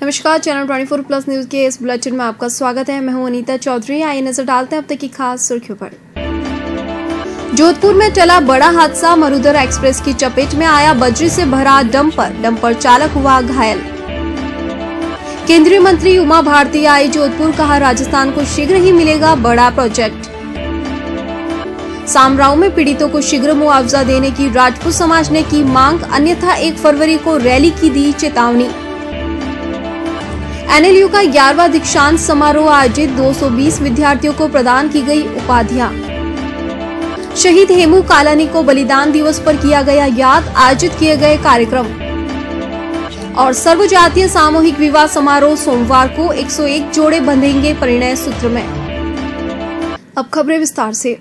नमस्कार, channel 24 plus news के इस बुलेटिन में आपका स्वागत है। मैं हूं अनीता चौधरी। आइए नजर डालते हैं अब तक की खास सुर्खियों पर। जोधपुर में टला बड़ा हादसा, मरुधर एक्सप्रेस की चपेट में आया बजरी से भरा डंपर चालक हुआ घायल। केंद्रीय मंत्री उमा भारती आई जोधपुर, कहा राजस्थान को शीघ्र ही मिलेगा बड़ा प्रोजेक्ट। सामराव में पीड़ितों को शीघ्र मुआवजा देने की राजपूत समाज ने की मांग, अन्यथा 1 फरवरी को रैली की दी चेतावनी। एनएलयू का 11वां दीक्षांत समारोह आयोजित, 220 विद्यार्थियों को प्रदान की गई उपाधियां। शहीद हेमू कालानी को बलिदान दिवस पर किया गया याद, आयोजित किए गए कार्यक्रम। और सर्वजातीय सामूहिक विवाह समारोह सोमवार को 101 जोड़े बंधेंगे परिणय सूत्र में। अब खबरें विस्तार से।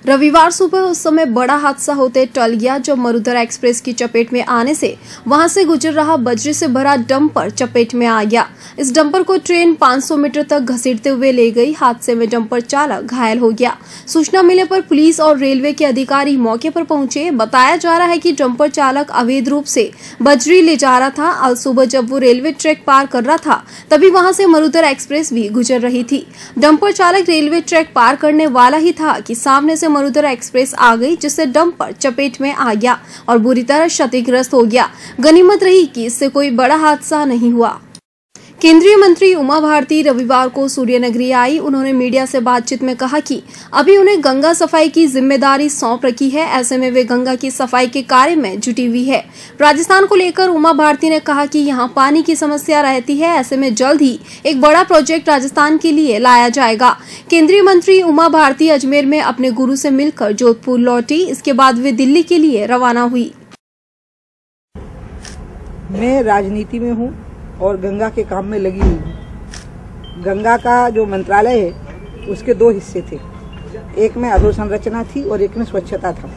रविवार सुबह उस समय बड़ा हादसा होते टल गया जब मरुधर एक्सप्रेस की चपेट में आने से वहां से गुजर रहा बजरी से भरा डंपर चपेट में आ गया। इस डंपर को ट्रेन 500 मीटर तक घसीटते हुए ले गई। हादसे में डंपर चालक घायल हो गया। सूचना मिलने पर पुलिस और रेलवे के अधिकारी मौके पर पहुंचे। बताया जा रहा है कि डंपर चालक अवैध रूप से बजरी ले जा रहा था। आज सुबह जब वो रेलवे ट्रैक पार कर रहा था तभी वहां से मरुधर एक्सप्रेस भी गुजर रही थी। डंपर चालक रेलवे ट्रैक पार करने वाला ही था कि सामने से मरुधर एक्सप्रेस आ गई, जिससे डंपर चपेट में आ गया और बुरी तरह क्षतिग्रस्त हो गया। गनीमत रही कि इससे कोई बड़ा हादसा नहीं हुआ। केंद्रीय मंत्री उमा भारती रविवार को सूर्यनगरी आई। उन्होंने मीडिया से बातचीत में कहा कि अभी उन्हें गंगा सफाई की जिम्मेदारी सौंप रखी है। ऐसे में वे गंगा की सफाई के कार्य में जुटी हुई है। राजस्थान को लेकर उमा भारती ने कहा कि यहाँ पानी की समस्या रहती है। ऐसे में जल्द ही एक बड़ा प्रोजेक्ट राजस्थान के लिए लाया जाएगा। केंद्रीय मंत्री उमा भारती अजमेर में अपने गुरु से मिलकर जोधपुर लौटी। इसके बाद वे दिल्ली के लिए रवाना हुई। मैं राजनीति में हूँ और गंगा के काम में लगी हुई हूँ। गंगा का जो मंत्रालय है उसके 2 हिस्से थे, एक में अधोसंरचना थी और एक में स्वच्छता था।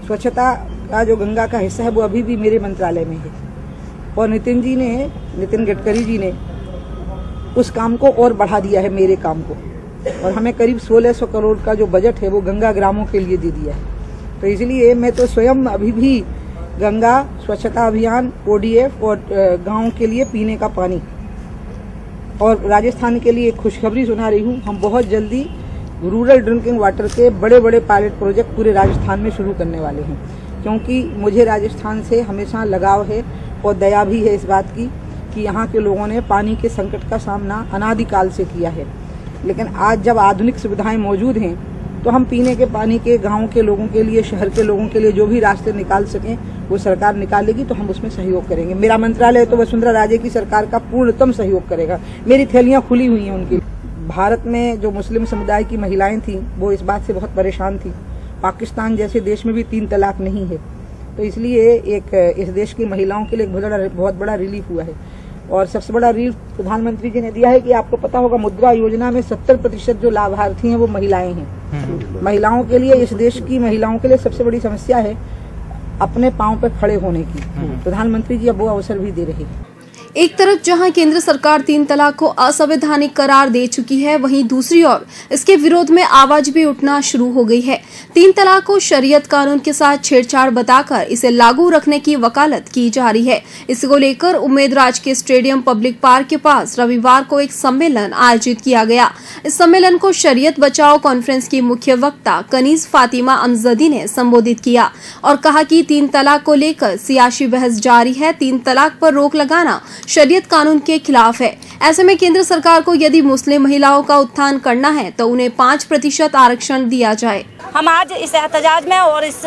स्वच्छता का जो गंगा का हिस्सा है वो अभी भी मेरे मंत्रालय में है और नितिन गडकरी जी ने उस काम को और बढ़ा दिया है, मेरे काम को, और हमें करीब 1600 करोड़ का जो बजट है वो गंगा ग्रामों के लिए दे दिया है। तो इसलिए मैं तो स्वयं अभी भी गंगा स्वच्छता अभियान, ODF और गांव के लिए पीने का पानी और राजस्थान के लिए खुशखबरी सुना रही हूं। हम बहुत जल्दी रूरल ड्रिंकिंग वाटर के बड़े बड़े पायलट प्रोजेक्ट पूरे राजस्थान में शुरू करने वाले हैं, क्योंकि मुझे राजस्थान से हमेशा लगाव है और दया भी है इस बात की कि यहाँ के लोगों ने पानी के संकट का सामना अनादिकाल से किया है। लेकिन आज जब आधुनिक सुविधाएं मौजूद हैं तो हम पीने के पानी के गाँव के लोगों के लिए, शहर के लोगों के लिए जो भी रास्ते निकाल सकें वो सरकार निकालेगी, तो हम उसमें सहयोग करेंगे। मेरा मंत्रालय तो वसुंधरा राजे की सरकार का पूर्णतम सहयोग करेगा। मेरी थैलियां खुली हुई हैं उनकी। भारत में जो मुस्लिम समुदाय की महिलाएं थीं वो इस बात से बहुत परेशान थीं। पाकिस्तान जैसे देश में भी 3 तलाक नहीं है, तो इसलिए इस देश की महिलाओं के लिए बहुत बड़ा रिलीफ हुआ है। और सबसे बड़ा रिलीफ प्रधानमंत्री जी ने दिया है कि आपको पता होगा मुद्रा योजना में 70% जो लाभार्थी हैं वो महिलाएं हैं। महिलाओं के लिए, इस देश की महिलाओं के लिए सबसे बड़ी समस्या है अपने पांव पर खड़े होने की। प्रधानमंत्री जी अब वो अवसर भी दे रहे हैं। एक तरफ जहां केंद्र सरकार 3 तलाक को असंवैधानिक करार दे चुकी है, वहीं दूसरी ओर इसके विरोध में आवाज भी उठना शुरू हो गई है। 3 तलाक को शरीयत कानून के साथ छेड़छाड़ बताकर इसे लागू रखने की वकालत की जा रही है। इसको लेकर उम्मेद राज के स्टेडियम पब्लिक पार्क के पास रविवार को एक सम्मेलन आयोजित किया गया। इस सम्मेलन को शरीयत बचाओ कॉन्फ्रेंस की मुख्य वक्ता कनीज फातिमा अमजदी ने संबोधित किया और कहा कि 3 तलाक को लेकर सियासी बहस जारी है। 3 तलाक पर रोक लगाना शरीयत कानून के खिलाफ है। ऐसे में केंद्र सरकार को यदि मुस्लिम महिलाओं का उत्थान करना है तो उन्हें 5% आरक्षण दिया जाए। हम आज इस एहतजाज में और इस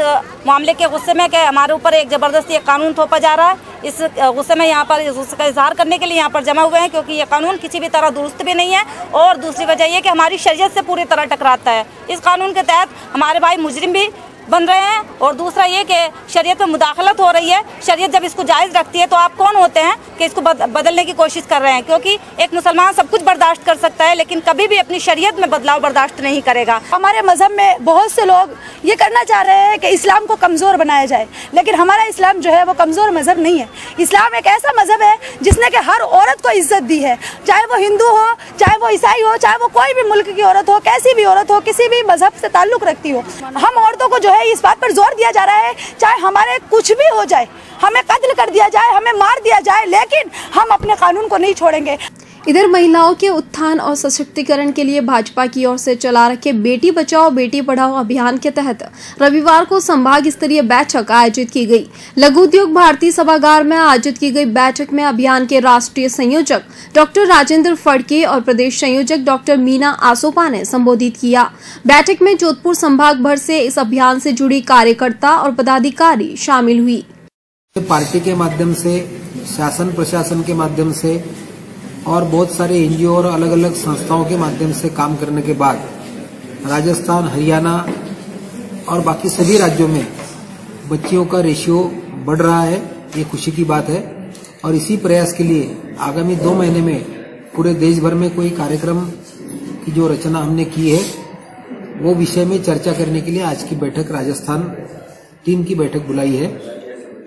मामले के गुस्से में कि हमारे ऊपर एक जबरदस्ती एक कानून थोपा जा रहा है, इस गुस्से में यहाँ पर उसका इजहार करने के लिए यहाँ पर जमा हुए हैं, क्योंकि ये कानून किसी भी तरह दुरुस्त भी नहीं है और दूसरी वजह ये कि हमारी शरीयत से पूरी तरह टकराता है। इस कानून के तहत हमारे भाई मुजरिम भी बन रहे हैं और दूसरा ये कि शरीयत में मुदाखलत हो रही है। शरीयत जब इसको जायज़ रखती है तो आप कौन होते हैं कि इसको बदलने की कोशिश कर रहे हैं, क्योंकि एक मुसलमान सब कुछ बर्दाश्त कर सकता है लेकिन कभी भी अपनी शरीयत में बदलाव बर्दाश्त नहीं करेगा। हमारे मजहब में बहुत से लोग ये करना चाह रहे हैं कि इस्लाम को कमज़ोर बनाया जाए, लेकिन हमारा इस्लाम जो है वो कमज़ोर मजहब नहीं है। इस्लाम एक ऐसा मजहब है जिसने कि हर औरत को इज्जत दी है, चाहे वो हिंदू हो, चाहे वो ईसाई हो, चाहे वो कोई भी मुल्क की औरत हो, कैसी भी औरत हो, किसी भी मजहब से ताल्लुक़ रखती हो। हम औरतों को जो है इस बात पर जोर दिया जा रहा है, चाहे हमारे कुछ भी हो जाए, हमें कत्ल कर दिया जाए, हमें मार दिया जाए, लेकिन हम अपने कानून को नहीं छोड़ेंगे। इधर महिलाओं के उत्थान और सशक्तिकरण के लिए भाजपा की ओर से चला रखे बेटी बचाओ बेटी पढ़ाओ अभियान के तहत रविवार को संभाग स्तरीय बैठक आयोजित की गई। लघु उद्योग भारती सभागार में आयोजित की गई बैठक में अभियान के राष्ट्रीय संयोजक डॉक्टर राजेंद्र फड़के और प्रदेश संयोजक डॉक्टर मीना आसोपा ने संबोधित किया। बैठक में जोधपुर संभाग भर से इस अभियान से जुड़ी कार्यकर्ता और पदाधिकारी शामिल हुई। पार्टी के माध्यम से, शासन प्रशासन के माध्यम से और बहुत सारे एनजीओ और अलग अलग संस्थाओं के माध्यम से काम करने के बाद राजस्थान, हरियाणा और बाकी सभी राज्यों में बच्चियों का रेशियो बढ़ रहा है। ये खुशी की बात है और इसी प्रयास के लिए आगामी 2 महीने में पूरे देश भर में कोई कार्यक्रम की जो रचना हमने की है वो विषय में चर्चा करने के लिए आज की बैठक राजस्थान टीम की बैठक बुलाई है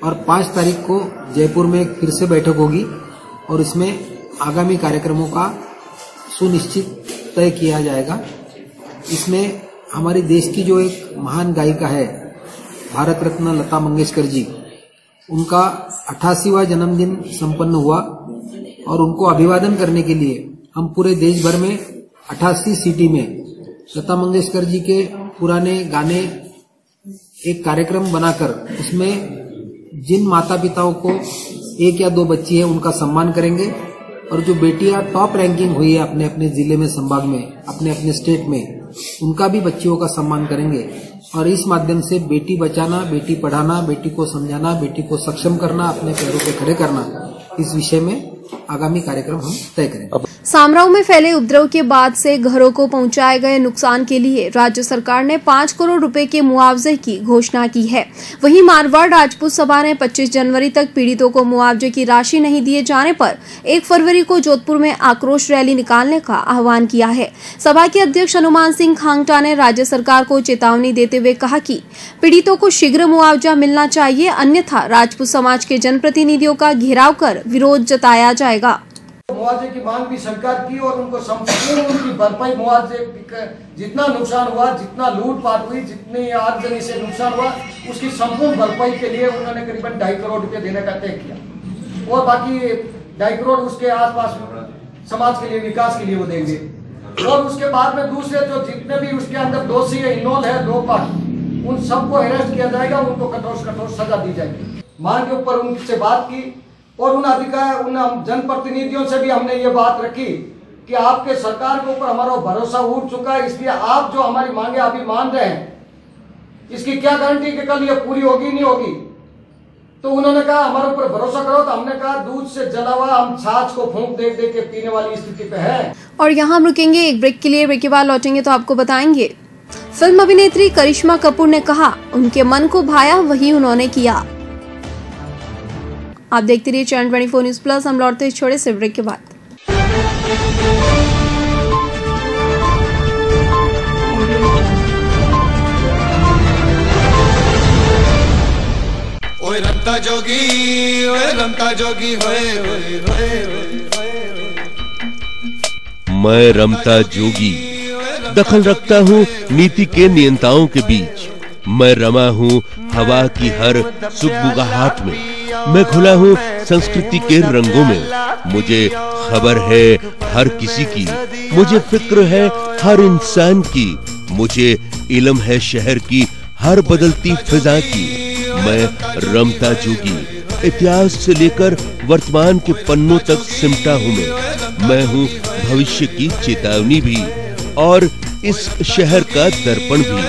और 5 तारीख को जयपुर में फिर से बैठक होगी और इसमें आगामी कार्यक्रमों का सुनिश्चित तय किया जाएगा। इसमें हमारे देश की जो एक महान गायिका है भारत रत्न लता मंगेशकर जी, उनका 88वां जन्मदिन संपन्न हुआ और उनको अभिवादन करने के लिए हम पूरे देश भर में 88 सिटी में लता मंगेशकर जी के पुराने गाने एक कार्यक्रम बनाकर उसमें जिन माता पिताओं को 1 या 2 बच्ची है उनका सम्मान करेंगे और जो बेटियां टॉप रैंकिंग हुई है अपने अपने जिले में, संभाग में, अपने अपने स्टेट में, उनका भी बच्चियों का सम्मान करेंगे और इस माध्यम से बेटी बचाना, बेटी पढ़ाना, बेटी को समझाना, बेटी को सक्षम करना, अपने पैरों पे खड़े करना, इस विषय में आगामी कार्यक्रम हम तय करेंगे। सामराव में फैले उपद्रव के बाद से घरों को पहुंचाए गए नुकसान के लिए राज्य सरकार ने 5 करोड़ रुपए के मुआवजे की घोषणा की है। वहीं मारवाड़ राजपूत सभा ने 25 जनवरी तक पीड़ितों को मुआवजे की राशि नहीं दिए जाने पर 1 फरवरी को जोधपुर में आक्रोश रैली निकालने का आह्वान किया है। सभा के अध्यक्ष हनुमान सिंह खांगटा ने राज्य सरकार को चेतावनी देते हुए कहा कि पीड़ितों को शीघ्र मुआवजा मिलना चाहिए, अन्यथा राजपूत समाज के जनप्रतिनिधियों का घेराव कर विरोध जताया जाएगा। मुआवजे की मांग भी सरकार की और उनको संपूर्ण उनकी भरपाई, मुआवजे जितना नुकसान हुआ, जितना लूटपाट हुई, जितनी आगजनी से नुकसान हुआ, उसकी संपूर्ण भरपाई के लिए उन्होंने करीबन 2.5 करोड़ रुपए देने का तय किया और बाकी 2.5 करोड़ उसके आसपास समाज के लिए, विकास के लिए वो देंगे। और उसके बाद में दूसरे जो जितने भी उसके अंदर दोषी है, इन्वॉल्व है, 2 पार्ट, उन सबको अरेस्ट किया जाएगा, उनको कठोर से कठोर सजा दी जाएगी। मांग के ऊपर उनसे बात की और उन जनप्रतिनिधियों से भी हमने ये बात रखी कि आपके सरकार के ऊपर हमारा भरोसा उठ चुका है, इसलिए आप जो हमारी मांगे अभी मान रहे हैं, इसकी क्या गारंटी कि कल ये पूरी होगी नहीं होगी। तो उन्होंने कहा हमारे ऊपर भरोसा करो, तो हमने कहा दूध से जला हुआ हम छाछ को फूंक दे दे के पीने वाली स्थिति पे है। और यहाँ हम रुकेंगे एक ब्रेक के लिए। ब्रेक के बाद लौटेंगे तो आपको बताएंगे फिल्म अभिनेत्री करिश्मा कपूर ने कहा उनके मन को भाया वही उन्होंने किया। आप देखते रहिए चैनल 24 न्यूज प्लस। हम लौटते इस छोटे से ब्रेक के बाद। ओए रमता जोगी, ओए रमता जोगी, होए होए होए होए। मैं रमता जोगी दखल रखता हूँ नीति के नियंताओं के बीच। मैं रमा हूँ हवा की हर सुगबुगाहट में। मैं खुला हूँ संस्कृति के रंगों में। मुझे खबर है हर किसी की, मुझे फिक्र है हर इंसान की। मुझे इल्म है शहर की हर बदलती फिजा की। मैं रमता जोगी इतिहास से लेकर वर्तमान के पन्नों तक सिमटा हूँ। मैं हूँ भविष्य की चेतावनी भी और इस शहर का दर्पण भी।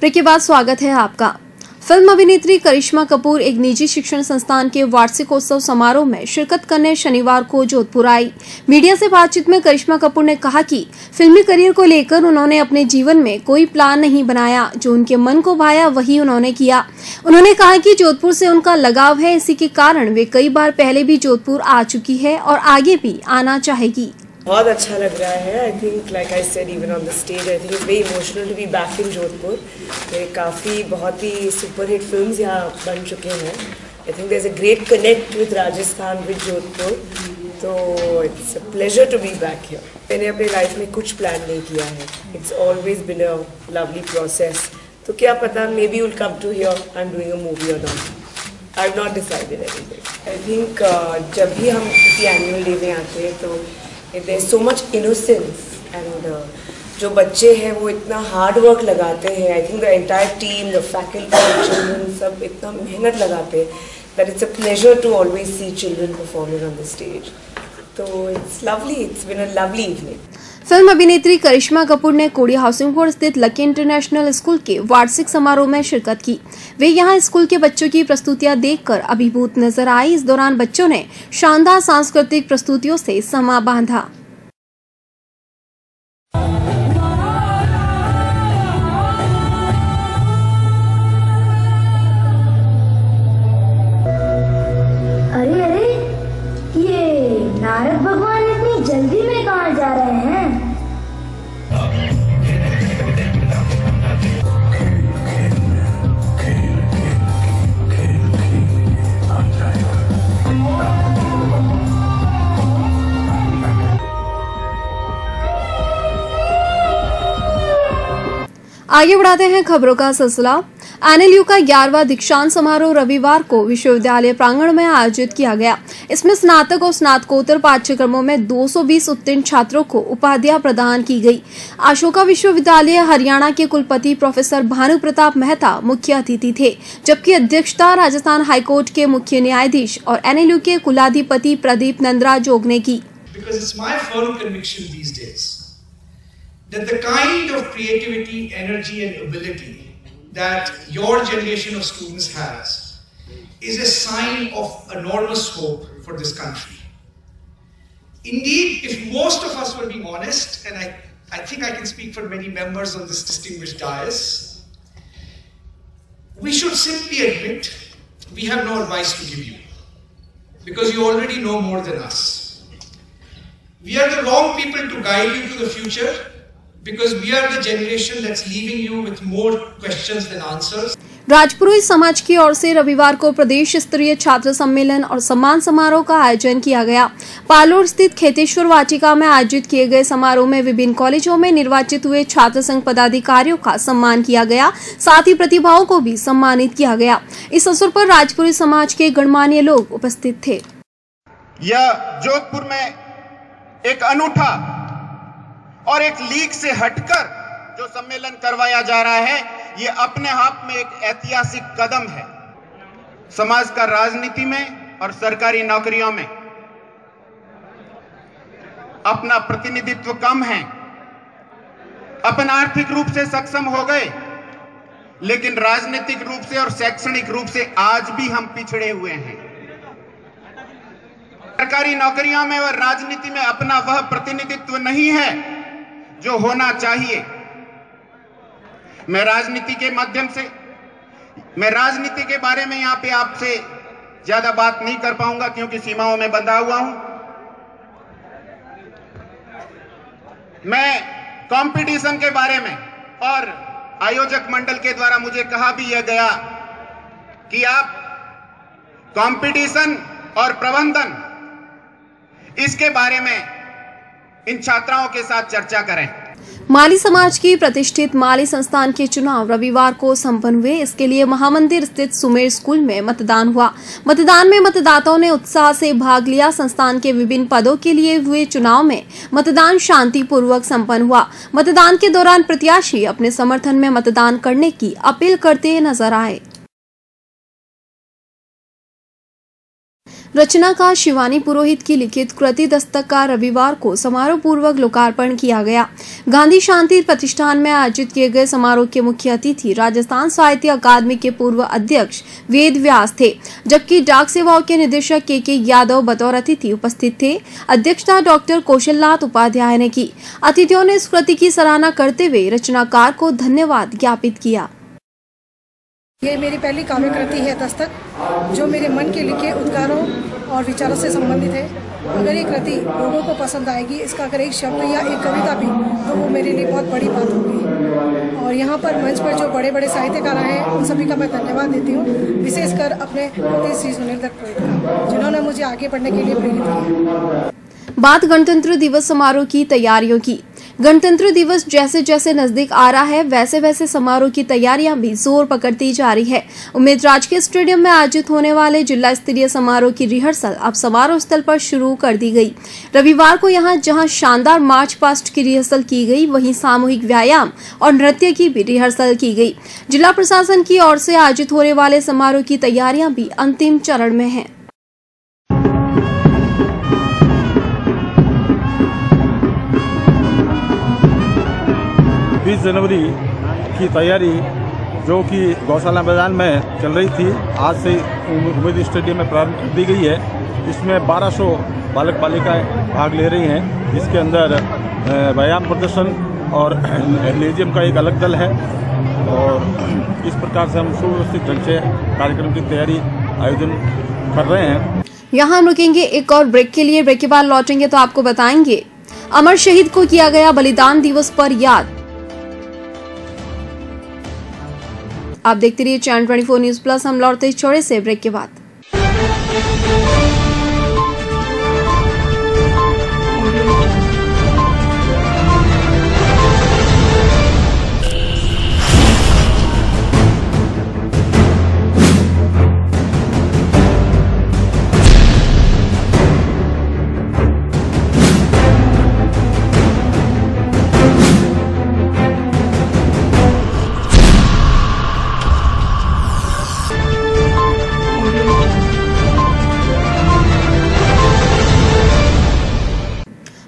ब्रेक के बाद स्वागत है आपका। फिल्म अभिनेत्री करिश्मा कपूर एक निजी शिक्षण संस्थान के वार्षिकोत्सव समारोह में शिरकत करने शनिवार को जोधपुर आई। मीडिया से बातचीत में करिश्मा कपूर ने कहा कि फिल्मी करियर को लेकर उन्होंने अपने जीवन में कोई प्लान नहीं बनाया, जो उनके मन को भाया वही उन्होंने किया। उन्होंने कहा कि जोधपुर से उनका लगाव है, इसी के कारण वे कई बार पहले भी जोधपुर आ चुकी है और आगे भी आना चाहेगी। बहुत अच्छा लग रहा है। I think like I said even on the stage, I think it's very emotional to be back in Jodhpur. मेरे काफ़ी बहुत ही सुपरहिट फिल्म्स यहाँ बन चुके हैं। I think there is a great connect with Rajasthan, with Jodhpur, तो it's a pleasure to be back here. मैंने अपने लाइफ में कुछ प्लान नहीं किया है। It's always been a lovely process. तो क्या पता, maybe will come to here I am doing a movie और not. I have not decided anything. I think जब भी हम किसी एनुअल डे में आते हैं तो there is so much innocence and जो बच्चे हैं वो इतना हार्ड वर्क लगाते हैं। I think the entire team, the faculty, children सब इतना मेहनत लगाते हैं that it's a pleasure to always see children performing on the stage. तो it's lovely, it's been a lovely evening. Film अभिनेत्री करिश्मा कपूर ने कोड़ी हाउसिंग बोर्ड स्थित लकी इंटरनेशनल स्कूल के वार्षिक समारोह में शिरकत की। वे यहां स्कूल के बच्चों की प्रस्तुतियां देखकर अभिभूत नजर आई। इस दौरान बच्चों ने शानदार सांस्कृतिक प्रस्तुतियों से समा बांधा। अरे अरे, ये नारद भगवान इतनी जल्दी में कहाँ जा रहे हैं? आगे बढ़ाते हैं खबरों का सिलसिला। एनएलयू का 11वां दीक्षांत समारोह रविवार को विश्वविद्यालय प्रांगण में आयोजित किया गया। इसमें स्नातक और स्नातकोत्तर पाठ्यक्रमों में 220 उत्तीर्ण छात्रों को उपाधियां प्रदान की गई। अशोका विश्वविद्यालय हरियाणा के कुलपति प्रोफेसर भानु प्रताप मेहता मुख्य अतिथि थे, जबकि अध्यक्षता राजस्थान हाईकोर्ट के मुख्य न्यायाधीश और एनएलयू के कुलाधिपति प्रदीप नंदरा जोग ने की। That the kind of creativity, energy and ability that your generation of students has is a sign of enormous hope for this country. Indeed, if most of us were being honest, and I think I can speak for many members on this distinguished dais, we should simply admit we have no advice to give you, because you already know more than us. We are the wrong people to guide you to the future, because we are the generation that's leaving you with more questions than answers. राजपुरोहित समाज की ओर से रविवार को प्रदेश स्तरीय छात्र सम्मेलन और सम्मान समारोह का आयोजन किया गया। पालोर स्थित खेतेश्वर वाटिका में आयोजित किए गए समारोह में विभिन्न कॉलेजों में निर्वाचित हुए छात्र संघ पदाधिकारियों का सम्मान किया गया, साथ ही प्रतिभाओं को भी सम्मानित किया गया। इस अवसर पर राजपुरोहित समाज के गणमान्य लोग उपस्थित थे। यह जोधपुर में एक अनूठा और एक लीग से हटकर जो सम्मेलन करवाया जा रहा है, ये अपने आप में एक ऐतिहासिक कदम है। समाज का राजनीति में और सरकारी नौकरियों में अपना प्रतिनिधित्व कम है, अपन आर्थिक रूप से सक्षम हो गए, लेकिन राजनीतिक रूप से और शैक्षणिक रूप से आज भी हम पिछड़े हुए हैं। सरकारी नौकरियों में और राजनीति में अपना वह प्रतिनिधित्व नहीं है जो होना चाहिए। मैं राजनीति के बारे में यहाँ पे आपसे ज्यादा बात नहीं कर पाऊंगा, क्योंकि सीमाओं में बंधा हुआ हूं। मैं कंपटीशन के बारे में और आयोजक मंडल के द्वारा मुझे कहा भी यह गया कि आप कंपटीशन और प्रबंधन, इसके बारे में इन छात्राओं के साथ चर्चा करें। माली समाज की प्रतिष्ठित माली संस्थान के चुनाव रविवार को संपन्न हुए। इसके लिए महामंदिर स्थित सुमेर स्कूल में मतदान हुआ। मतदान में मतदाताओं ने उत्साह से भाग लिया। संस्थान के विभिन्न पदों के लिए हुए चुनाव में मतदान शांतिपूर्वक संपन्न हुआ। मतदान के दौरान प्रत्याशी अपने समर्थन में मतदान करने की अपील करते नजर आए। रचनाकार शिवानी पुरोहित की लिखित कृति दस्तक का रविवार को समारोह पूर्वक लोकार्पण किया गया। गांधी शांति प्रतिष्ठान में आयोजित किए गए समारोह के मुख्य अतिथि राजस्थान साहित्य अकादमी के पूर्व अध्यक्ष वेद व्यास थे, जबकि डाक सेवाओं के निदेशक के यादव बतौर अतिथि उपस्थित थे। अध्यक्षता डॉक्टर कौशलनाथ उपाध्याय ने की। अतिथियों ने इस कृति की सराहना करते हुए रचनाकार को धन्यवाद ज्ञापित किया। ये मेरी पहली काव्य कृति है दस्तक, जो मेरे मन के लिखे उद्गारों और विचारों से संबंधित है। अगर ये कृति लोगों को पसंद आएगी, इसका अगर एक शब्द या एक कविता भी, तो वो मेरे लिए बहुत बड़ी बात होगी। और यहाँ पर मंच पर जो बड़े बड़े साहित्यकार हैं, उन सभी का मैं धन्यवाद देती हूँ, विशेषकर अपने श्री सुनील दत्त का, जिन्होंने मुझे आगे बढ़ने के लिए प्रेरित किया। बात गणतंत्र दिवस समारोह की तैयारियों की। गणतंत्र दिवस जैसे जैसे नजदीक आ रहा है, वैसे वैसे समारोह की तैयारियां भी जोर पकड़ती जा रही है। उम्मेद राजकीय स्टेडियम में आयोजित होने वाले जिला स्तरीय समारोह की रिहर्सल अब समारोह स्थल पर शुरू कर दी गई। रविवार को यहां जहां शानदार मार्च पास्ट की रिहर्सल की गई, वहीं सामूहिक व्यायाम और नृत्य की भी रिहर्सल की गई। जिला प्रशासन की ओर से आयोजित होने वाले समारोह की तैयारियां भी अंतिम चरण में है। 20 जनवरी की तैयारी जो कि गौशाला मैदान में चल रही थी, आज से उम्मेद स्टेडियम में प्रारंभ कर दी गई है। इसमें 1200 बालक बालिकाएं भाग ले रही हैं। इसके अंदर व्यायाम प्रदर्शन और लेजियम का एक अलग दल है और इस प्रकार से हम सुव्यवस्थित ढंग से कार्यक्रम की तैयारी आयोजन कर रहे हैं। यहाँ हम रुकेंगे एक और ब्रेक के लिए। ब्रेक के बाद लौटेंगे तो आपको बताएंगे अमर शहीद को किया गया बलिदान दिवस पर याद। आप देखते रहिए चैनल 24 न्यूज प्लस। हम लौटते छोड़े से ब्रेक के बाद।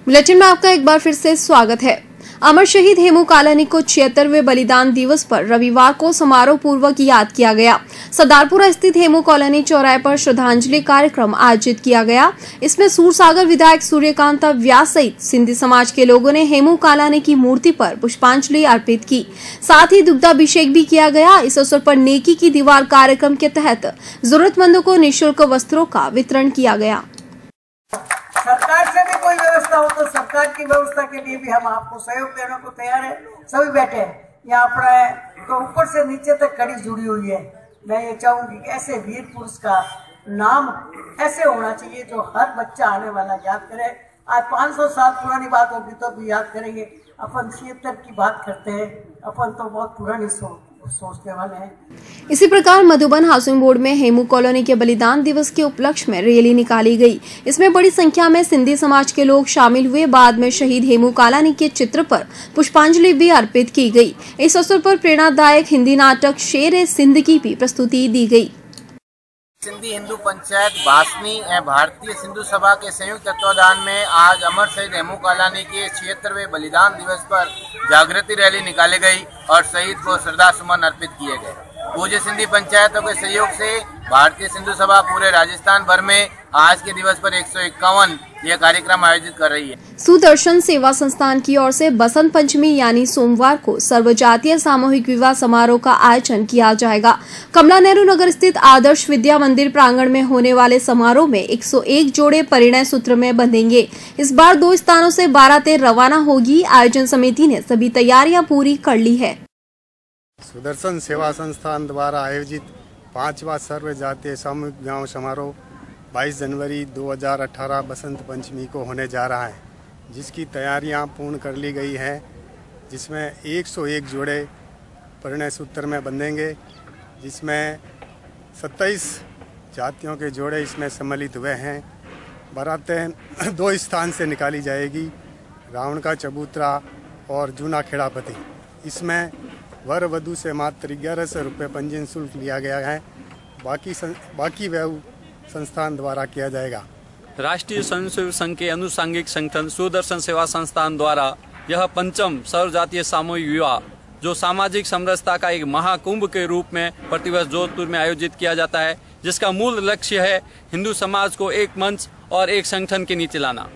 बुलेटिन में आपका एक बार फिर से स्वागत है। अमर शहीद हेमू कालानी को 76वें बलिदान दिवस पर रविवार को समारोह पूर्वक याद किया गया। सरदारपुरा स्थित हेमू कॉलोनी चौराहे पर श्रद्धांजलि कार्यक्रम आयोजित किया गया। इसमें सूरसागर विधायक सूर्यकांत व्यास सहित सिंधी समाज के लोगों ने हेमू कालानी की मूर्ति पर पुष्पांजलि अर्पित की। साथ ही दुग्धाभिषेक भी किया गया। इस अवसर पर नेकी की दीवार कार्यक्रम के तहत जरूरतमंदों को निःशुल्क वस्त्रों का वितरण किया गया। सरकार से भी कोई व्यवस्था हो तो सरकार की व्यवस्था के लिए भी हम आपको सहयोग देने को तैयार है। सभी बैठे हैं यहाँ पर, तो ऊपर से नीचे तक कड़ी जुड़ी हुई है। मैं ये चाहूंगी कि ऐसे वीर पुरुष का नाम ऐसे होना चाहिए जो हर बच्चा आने वाला याद करे। आज 500 साल पुरानी बात होगी तो भी याद करेंगे। अपन 76 की बात करते हैं, अपन तो बहुत पुरानी सोचने वाले हैं। इसी प्रकार मधुबन हाउसिंग बोर्ड में हेमू कॉलोनी के बलिदान दिवस के उपलक्ष्य में रैली निकाली गई। इसमें बड़ी संख्या में सिंधी समाज के लोग शामिल हुए। बाद में शहीद हेमू कालानी के चित्र पर पुष्पांजलि भी अर्पित की गई। इस अवसर पर प्रेरणादायक हिंदी नाटक शेर सिंध की भी प्रस्तुति दी गई। सिंधी हिंदू पंचायत बासनी एवं भारतीय सिंधु सभा के संयुक्त तत्वाधान में आज अमर शहीद हेमू कालानी के 76वें बलिदान दिवस पर जागृति रैली निकाली गई और शहीद को श्रद्धा सुमन अर्पित किए गए। पूज्य सिंधी पंचायतों के सहयोग से भारतीय सिंधु सभा पूरे राजस्थान भर में आज के दिवस पर 151 यह कार्यक्रम आयोजित कर रही है। सुदर्शन सेवा संस्थान की ओर से बसंत पंचमी यानी सोमवार को सर्वजातीय सामूहिक विवाह समारोह का आयोजन किया जाएगा। कमला नेहरू नगर स्थित आदर्श विद्या मंदिर प्रांगण में होने वाले समारोह में 101 जोड़े परिणय सूत्र में बंधेंगे। इस बार 2 स्थानों से बारातें रवाना होगी। आयोजन समिति ने सभी तैयारियां पूरी कर ली है। सुदर्शन सेवा संस्थान द्वारा आयोजित 5वां सर्व जातीय सामूहिक विवाह समारोह 22 जनवरी 2018 बसंत पंचमी को होने जा रहा है, जिसकी तैयारियां पूर्ण कर ली गई है। जिसमें 101 जोड़े परिणय सूत्र में बंधेंगे, जिसमें 27 जातियों के जोड़े इसमें सम्मिलित हुए हैं। बारातें 2 स्थान से निकाली जाएगी, रावण का चबूतरा और जूना खेड़ापति। इसमें वर वधु से मात्र 1100 रुपये पंजीयन शुल्क लिया गया है। बाकी संस्थान द्वारा किया जाएगा। राष्ट्रीय स्वयंसेवक संघ के अनुषंगिक संगठन सुदर्शन सेवा संस्थान द्वारा यह 5वां सर्वजातीय सामूहिक विवाह जो सामाजिक समरसता का एक महाकुंभ के रूप में प्रतिवर्ष जोधपुर में आयोजित किया जाता है, जिसका मूल लक्ष्य है हिंदू समाज को एक मंच और एक संगठन के नीचे लाना।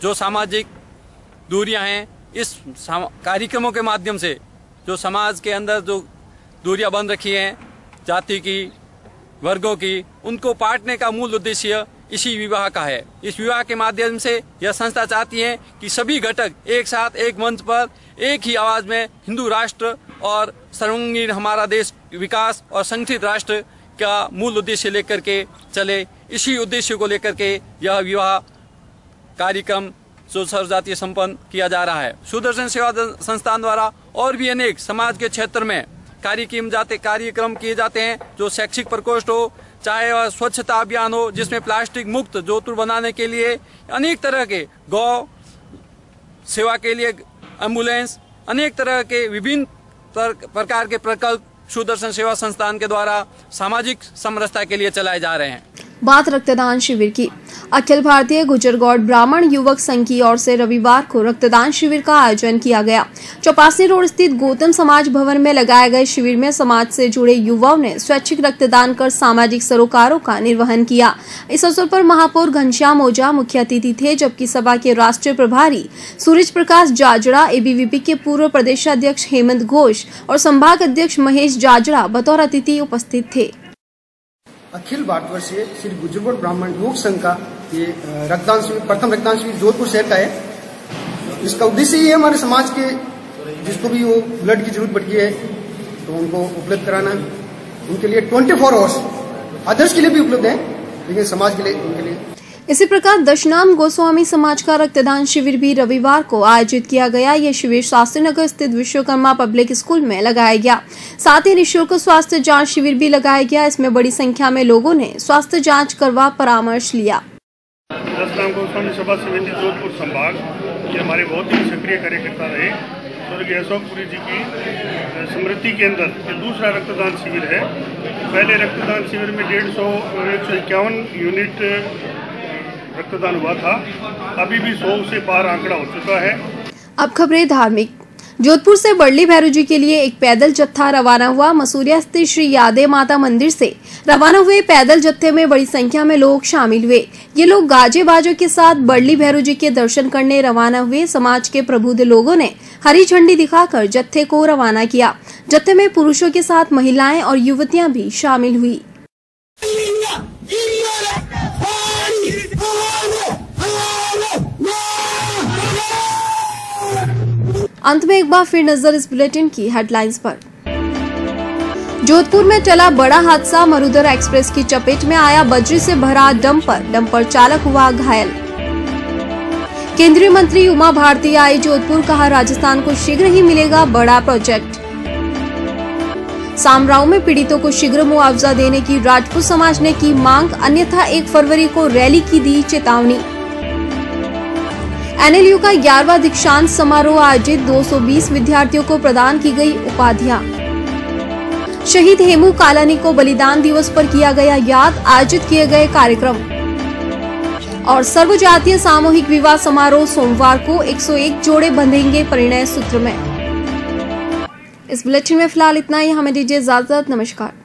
जो सामाजिक दूरियां हैं, इस कार्यक्रमों के माध्यम से जो समाज के अंदर जो दूरियां बन रखी हैं, जाति की, वर्गों की, उनको पाटने का मूल उद्देश्य इसी विवाह का है। इस विवाह के माध्यम से यह संस्था चाहती है कि सभी घटक एक साथ एक मंच पर एक ही आवाज में हिंदू राष्ट्र और सर्वांगीण हमारा देश विकास और संगठित राष्ट्र का मूल उद्देश्य लेकर के चले। इसी उद्देश्य को लेकर के यह विवाह कार्यक्रम जो सर्वजातीय संपन्न किया जा रहा है। सुदर्शन सेवा संस्थान द्वारा और भी अनेक समाज के क्षेत्र में कार्यक्रम किए जाते हैं, जो शैक्षिक प्रकोष्ठ हो, चाहे वह स्वच्छता अभियान हो, जिसमें प्लास्टिक मुक्त जोधपुर बनाने के लिए अनेक तरह के गौ सेवा के लिए एम्बुलेंस, अनेक तरह के विभिन्न प्रकार के प्रकल्प सुदर्शन सेवा संस्थान के द्वारा सामाजिक समरसता के लिए चलाए जा रहे हैं। बात रक्तदान शिविर की। अखिल भारतीय गुर्जर गौड़ ब्राह्मण युवक संघ की ओर से रविवार को रक्तदान शिविर का आयोजन किया गया। चौपासी रोड स्थित गौतम समाज भवन में लगाए गए शिविर में समाज से जुड़े युवाओं ने स्वैच्छिक रक्तदान कर सामाजिक सरोकारों का निर्वहन किया। इस अवसर पर महापौर घनश्याम ओझा मुख्य अतिथि थे, जबकि सभा के राष्ट्रीय प्रभारी सूरज प्रकाश जाजड़ा, एबीवीपी के पूर्व प्रदेशाध्यक्ष हेमंत घोष और संभाग अध्यक्ष महेश जाजड़ा बतौर अतिथि उपस्थित थे। अखिल भारतवर्षीय श्री गुर्जर गौड़ ब्राह्मण युवक संघ का ये रक्तदान शिविर, प्रथम रक्तदान शिविर जोधपुर शहर का है। इसका उद्देश्य ये है हमारे समाज के जिसको भी वो ब्लड की जरूरत पड़ती है तो उनको उपलब्ध कराना। उनके लिए 24 आवर्स अदर्स के लिए भी उपलब्ध है, लेकिन समाज के लिए उनके लिए। इसी प्रकार दशनाम गोस्वामी समाज का रक्तदान शिविर भी रविवार को आयोजित किया गया। यह शिविर शास्त्रीनगर स्थित विश्वकर्मा पब्लिक स्कूल में लगाया गया। साथ ही निःशुल्क स्वास्थ्य जांच शिविर भी लगाया गया। इसमें बड़ी संख्या में लोगों ने स्वास्थ्य जांच करवा परामर्श लिया। दशनाम गोस्वामी सभा समिति जोधपुर संभाग ये हमारे बहुत ही सक्रिय कार्यकर्ता रहे। स्वर्गीय अशोकपुरी जी की स्मृति के अंदर ये दूसरा रक्तदान शिविर है। पहले रक्तदान शिविर में 151 यूनिट रक्तदान हुआ था, अभी भी 100 से पार आंकड़ा हो चुका है। अब खबरें धार्मिक। जोधपुर से बड़ली भैरू जी के लिए एक पैदल जत्था रवाना हुआ। मसूरिया स्थित श्री यादे माता मंदिर से रवाना हुए पैदल जत्थे में बड़ी संख्या में लोग शामिल हुए। ये लोग गाजे बाजों के साथ बड़ली भैरू जी के दर्शन करने रवाना हुए। समाज के प्रबुद्ध लोगों ने हरी झंडी दिखाकर जत्थे को रवाना किया। जत्थे में पुरुषों के साथ महिलाएं और युवतियां भी शामिल हुई। अंत में एक बार फिर नजर इस बुलेटिन की हेडलाइंस पर। जोधपुर में चला बड़ा हादसा, मरुधर एक्सप्रेस की चपेट में आया बजरी से भरा डंपर चालक हुआ घायल। केंद्रीय मंत्री उमा भारती आई जोधपुर, कहा राजस्थान को शीघ्र ही मिलेगा बड़ा प्रोजेक्ट। सामराव में पीड़ितों को शीघ्र मुआवजा देने की राजपूत समाज ने की मांग, अन्यथा 1 फरवरी को रैली की दी चेतावनी। एनएलयू का 11वां दीक्षांत समारोह आयोजित, 220 विद्यार्थियों को प्रदान की गई उपाधियां। शहीद हेमू कालानी को बलिदान दिवस पर किया गया याद, आयोजित किए गए कार्यक्रम। और सर्वजातीय सामूहिक विवाह समारोह सोमवार को 101 जोड़े बंधेंगे परिणय सूत्र में। इस बुलेटिन में फिलहाल इतना ही। हमें दीजिए इजाजत। नमस्कार।